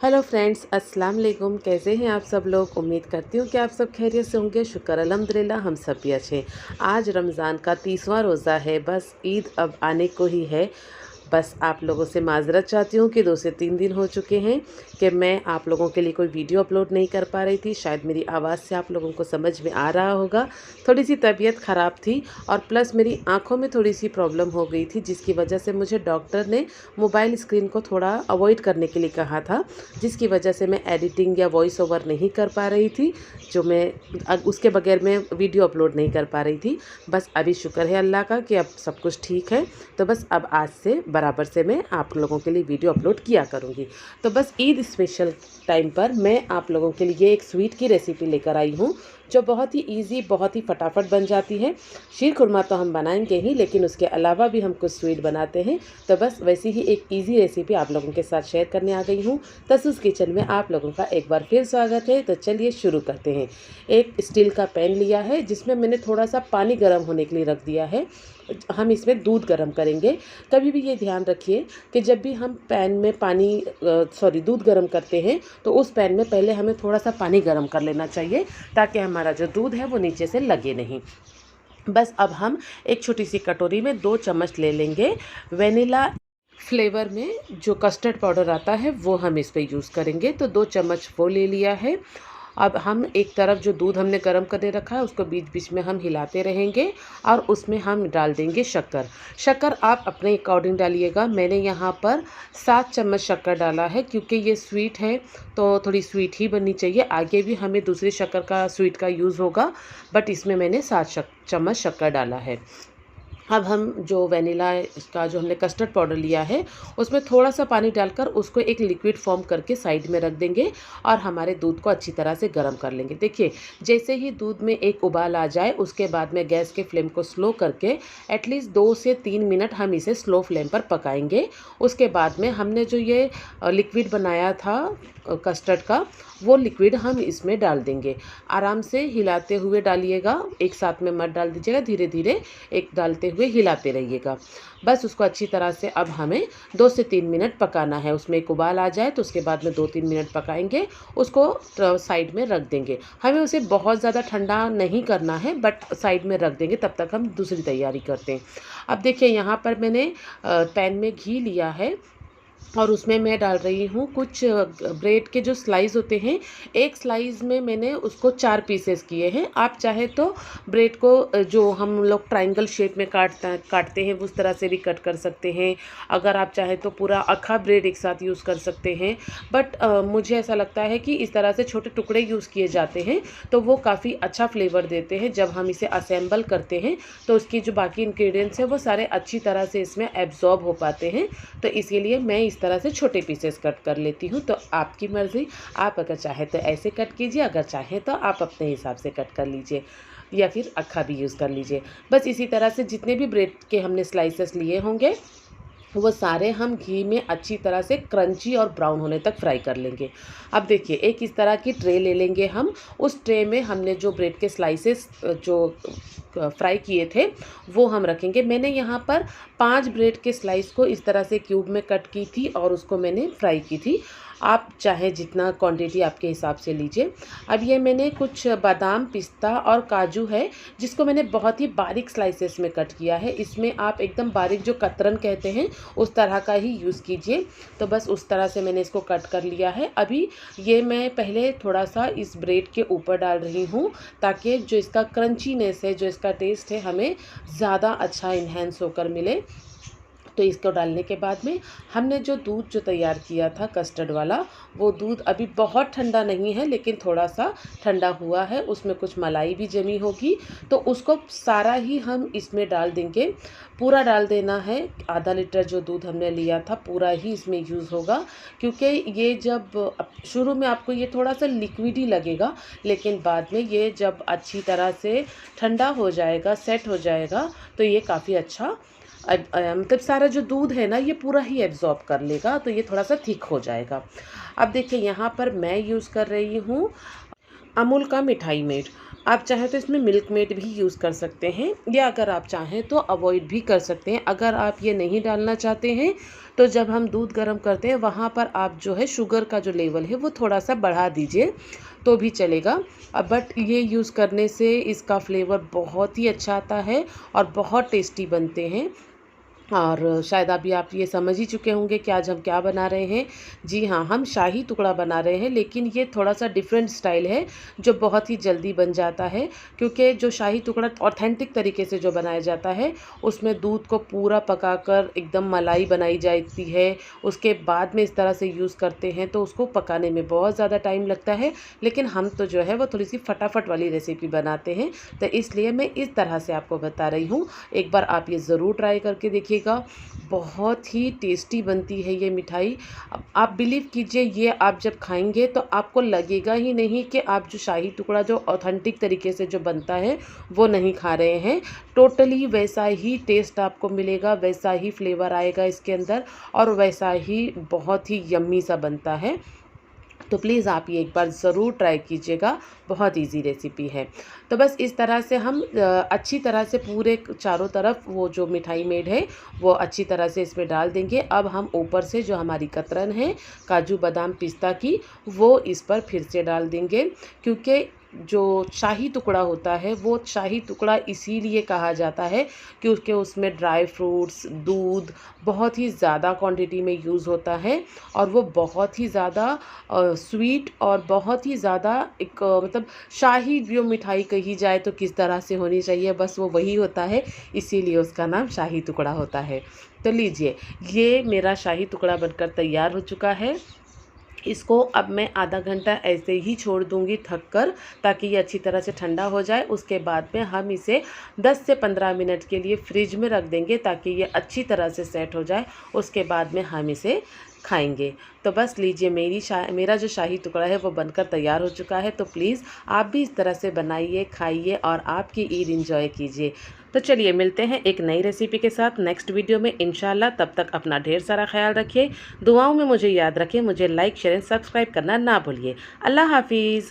Hello friends, अस्सलाम वालेकुम। कैसे हैं आप सब लोग? उम्मीद करती हूँ कि आप सब खैरियत से होंगे। शुक्र अल्हम्दुलिल्लाह, हम सब भी अच्छे हैं। आज रमज़ान का 30वां रोज़ा है। बस ईद अब आने को ही है। बस आप लोगों से माज़रत चाहती हूँ कि 2 से 3 दिन हो चुके हैं कि मैं आप लोगों के लिए कोई वीडियो अपलोड नहीं कर पा रही थी। शायद मेरी आवाज़ से आप लोगों को समझ में आ रहा होगा, थोड़ी-सी तबीयत ख़राब थी और प्लस मेरी आँखों में थोड़ी-सी प्रॉब्लम हो गई थी, जिसकी वजह से मुझे डॉक्टर ने मोबाइल स्क्रीन को थोड़ा अवॉइड करने के लिए कहा था, जिसकी वजह से मैं एडिटिंग या वॉइस ओवर नहीं कर पा रही थी, जो मैं उसके बगैर मैं वीडियो अपलोड नहीं कर पा रही थी। बस अभी शुक्र है अल्लाह का कि अब सब कुछ ठीक है। तो बस अब आज से बराबर से मैं आप लोगों के लिए वीडियो अपलोड किया करूँगी। तो बस ईद स्पेशल टाइम पर मैं आप लोगों के लिए एक स्वीट की रेसिपी लेकर आई हूँ, जो बहुत ही ईज़ी, बहुत ही फटाफट बन जाती है। शीर खुरमा तो हम बनाएंगे ही, लेकिन उसके अलावा भी हम कुछ स्वीट बनाते हैं। तो बस वैसी ही एक ईज़ी रेसिपी आप लोगों के साथ शेयर करने आ गई हूँ। तसुस किचन में आप लोगों का एक बार फिर स्वागत है। तो चलिए शुरू करते हैं। एक स्टील का पैन लिया है, जिसमें मैंने थोड़ा सा पानी गर्म होने के लिए रख दिया है। हम इसमें दूध गर्म करेंगे। कभी भी ये ध्यान रखिए कि जब भी हम पैन में दूध गर्म करते हैं, तो उस पैन में पहले हमें थोड़ा सा पानी गर्म कर लेना चाहिए, ताकि हमारा जो दूध है वो नीचे से लगे नहीं। बस अब हम एक छोटी सी कटोरी में 2 चम्मच ले लेंगे वेनिला फ्लेवर में जो कस्टर्ड पाउडर आता है, वो हम इस पे यूज़ करेंगे। तो 2 चम्मच वो ले लिया है। अब हम एक तरफ जो दूध हमने गर्म करने रखा है, उसको बीच बीच में हम हिलाते रहेंगे और उसमें हम डाल देंगे शक्कर। शक्कर आप अपने अकॉर्डिंग डालिएगा। मैंने यहाँ पर 7 चम्मच शक्कर डाला है, क्योंकि ये स्वीट है तो थोड़ी स्वीट ही बननी चाहिए। आगे भी हमें दूसरी शक्कर का स्वीट का यूज़ होगा, बट इसमें मैंने 7 चम्मच शक्कर डाला है। अब हम जो वेनिला का जो हमने कस्टर्ड पाउडर लिया है, उसमें थोड़ा-सा पानी डालकर उसको एक लिक्विड फॉर्म करके साइड में रख देंगे और हमारे दूध को अच्छी तरह से गर्म कर लेंगे। देखिए, जैसे ही दूध में एक उबाल आ जाए, उसके बाद में गैस के फ्लेम को स्लो करके एटलीस्ट 2 से 3 मिनट हम इसे स्लो फ्लेम पर पकाएंगे। उसके बाद में हमने जो ये लिक्विड बनाया था कस्टर्ड का, वो लिक्विड हम इसमें डाल देंगे। आराम से हिलाते हुए डालिएगा, एक साथ में मत डाल दीजिएगा, धीरे-धीरे एक डालते हुए हिलाते रहिएगा। बस उसको अच्छी तरह से अब हमें 2 से 3 मिनट पकाना है। उसमें एक उबाल आ जाए तो उसके बाद में 2-3 मिनट पकाएंगे, उसको साइड में रख देंगे। हमें उसे बहुत ज़्यादा ठंडा नहीं करना है, बट साइड में रख देंगे, तब तक हम दूसरी तैयारी करते हैं। अब देखिए, यहाँ पर मैंने पैन में घी लिया है और उसमें मैं डाल रही हूँ कुछ ब्रेड के जो स्लाइस होते हैं। एक स्लाइस में मैंने उसको 4 पीसेस किए हैं। आप चाहे तो ब्रेड को जो हम लोग ट्रायंगल शेप में काटते हैं, उस तरह से भी कट कर सकते हैं। अगर आप चाहे तो पूरा अक्खा ब्रेड एक साथ यूज़ कर सकते हैं, बट मुझे ऐसा लगता है कि इस तरह से छोटे टुकड़े यूज़ किए जाते हैं, तो वो काफ़ी अच्छा फ्लेवर देते हैं। जब हम इसे असेंबल करते हैं, तो उसकी जो बाकी इंग्रेडिएंट्स हैं, वो सारे अच्छी तरह से इसमें एब्जॉर्ब हो पाते हैं। तो इसीलिए मैं इस तरह से छोटे पीसेस कट कर लेती हूँ। तो आपकी मर्ज़ी, आप अगर चाहे तो ऐसे कट कीजिए, अगर चाहे तो आप अपने हिसाब से कट कर लीजिए, या फिर अक्खा भी यूज़ कर लीजिए। बस इसी तरह से जितने भी ब्रेड के हमने स्लाइसेस लिए होंगे, वो सारे हम घी में अच्छी तरह से क्रंची और ब्राउन होने तक फ्राई कर लेंगे। अब देखिए, एक इस तरह की ट्रे ले लेंगे हम। उस ट्रे में हमने जो ब्रेड के स्लाइसेस जो फ्राई किए थे, वो हम रखेंगे। मैंने यहाँ पर 5 ब्रेड के स्लाइस को इस तरह से क्यूब में कट की थी और उसको मैंने फ्राई की थी। आप चाहे जितना क्वांटिटी आपके हिसाब से लीजिए। अब ये मैंने कुछ बादाम, पिस्ता और काजू है, जिसको मैंने बहुत ही बारीक स्लाइसेस में कट किया है। इसमें आप एकदम बारीक, जो कतरन कहते हैं, उस तरह का ही यूज़ कीजिए। तो बस उस तरह से मैंने इसको कट कर लिया है। अभी ये मैं पहले थोड़ा सा इस ब्रेड के ऊपर डाल रही हूँ, ताकि जो इसका क्रंचीनेस है, जो इसका टेस्ट है, हमें ज़्यादा अच्छा इन्हेंस होकर मिले। तो इसको डालने के बाद में हमने जो दूध जो तैयार किया था कस्टर्ड वाला, वो दूध अभी बहुत ठंडा नहीं है, लेकिन थोड़ा सा ठंडा हुआ है। उसमें कुछ मलाई भी जमी होगी, तो उसको सारा ही हम इसमें डाल देंगे। पूरा डाल देना है। आधा लीटर जो दूध हमने लिया था, पूरा ही इसमें यूज़ होगा, क्योंकि ये जब शुरू में आपको ये थोड़ा सा लिक्विड ही लगेगा, लेकिन बाद में ये जब अच्छी तरह से ठंडा हो जाएगा, सेट हो जाएगा, तो ये काफ़ी अच्छा मतलब सारा जो दूध है ना, ये पूरा ही एब्जॉर्ब कर लेगा, तो ये थोड़ा सा थिक हो जाएगा। अब देखिए, यहाँ पर मैं यूज़ कर रही हूँ अमूल का मिठाई मेड। आप चाहें तो इसमें मिल्क मेड भी यूज़ कर सकते हैं, या अगर आप चाहें तो अवॉइड भी कर सकते हैं। अगर आप ये नहीं डालना चाहते हैं तो जब हम दूध गर्म करते हैं वहाँ पर आप जो है शुगर का जो लेवल है वो थोड़ा सा बढ़ा दीजिए तो भी चलेगा। बट ये यूज़ करने से इसका फ्लेवर बहुत ही अच्छा आता है और बहुत टेस्टी बनते हैं। और शायद अभी आप ये समझ ही चुके होंगे कि आज हम क्या बना रहे हैं। जी हाँ, हम शाही टुकड़ा बना रहे हैं, लेकिन ये थोड़ा-सा डिफरेंट स्टाइल है जो बहुत ही जल्दी बन जाता है। क्योंकि जो शाही टुकड़ा ऑथेंटिक तरीके से जो बनाया जाता है, उसमें दूध को पूरा पकाकर एकदम मलाई बनाई जाती है। उसके बाद में इस तरह से यूज़ करते हैं तो उसको पकाने में बहुत ज़्यादा टाइम लगता है। लेकिन हम तो जो है वो थोड़ी-सी फटाफट वाली रेसिपी बनाते हैं, तो इसलिए मैं इस तरह से आपको बता रही हूँ। एक बार आप ये ज़रूर ट्राई करके देखिएगा। बहुत ही टेस्टी बनती है ये मिठाई। आप बिलीव कीजिए, ये आप जब खाएंगे तो आपको लगेगा ही नहीं कि आप जो शाही टुकड़ा जो ऑथेंटिक तरीके से जो बनता है वो नहीं खा रहे हैं। टोटली वैसा ही टेस्ट आपको मिलेगा, वैसा ही फ्लेवर आएगा इसके अंदर और वैसा ही बहुत ही यम्मी सा बनता है। तो प्लीज़ आप ये एक बार ज़रूर ट्राई कीजिएगा, बहुत ईज़ी रेसिपी है। तो बस इस तरह से हम अच्छी तरह से पूरे चारों तरफ वो जो मिठाई मेड है वो अच्छी तरह से इसमें डाल देंगे। अब हम ऊपर से जो हमारी कतरन है काजू बादाम पिस्ता की, वो इस पर फिर से डाल देंगे। क्योंकि जो शाही टुकड़ा होता है वो शाही टुकड़ा इसीलिए कहा जाता है कि उसमें ड्राई फ्रूट्स, दूध बहुत ही ज़्यादा क्वांटिटी में यूज़ होता है और वो बहुत ही ज़्यादा स्वीट और बहुत ही ज़्यादा एक मतलब शाही जो मिठाई कही जाए तो किस तरह से होनी चाहिए, बस वो वही होता है, इसीलिए उसका नाम शाही टुकड़ा होता है। तो लीजिए, ये मेरा शाही टुकड़ा बनकर तैयार हो चुका है। इसको अब मैं आधा घंटा ऐसे ही छोड़ दूंगी थक कर, ताकि ये अच्छी तरह से ठंडा हो जाए। उसके बाद में हम इसे 10 से 15 मिनट के लिए फ्रिज में रख देंगे ताकि ये अच्छी तरह से सेट हो जाए। उसके बाद में हम इसे खाएंगे। तो बस लीजिए, मेरा जो शाही टुकड़ा है वो बनकर तैयार हो चुका है। तो प्लीज़ आप भी इस तरह से बनाइए, खाइए और आपकी ईद एंजॉय कीजिए। तो चलिए मिलते हैं एक नई रेसिपी के साथ नेक्स्ट वीडियो में इंशाल्लाह। तब तक अपना ढेर सारा ख्याल रखिए, दुआओं में मुझे याद रखिए। मुझे लाइक शेयर एंड सब्सक्राइब करना ना भूलिए। अल्लाह हाफिज़।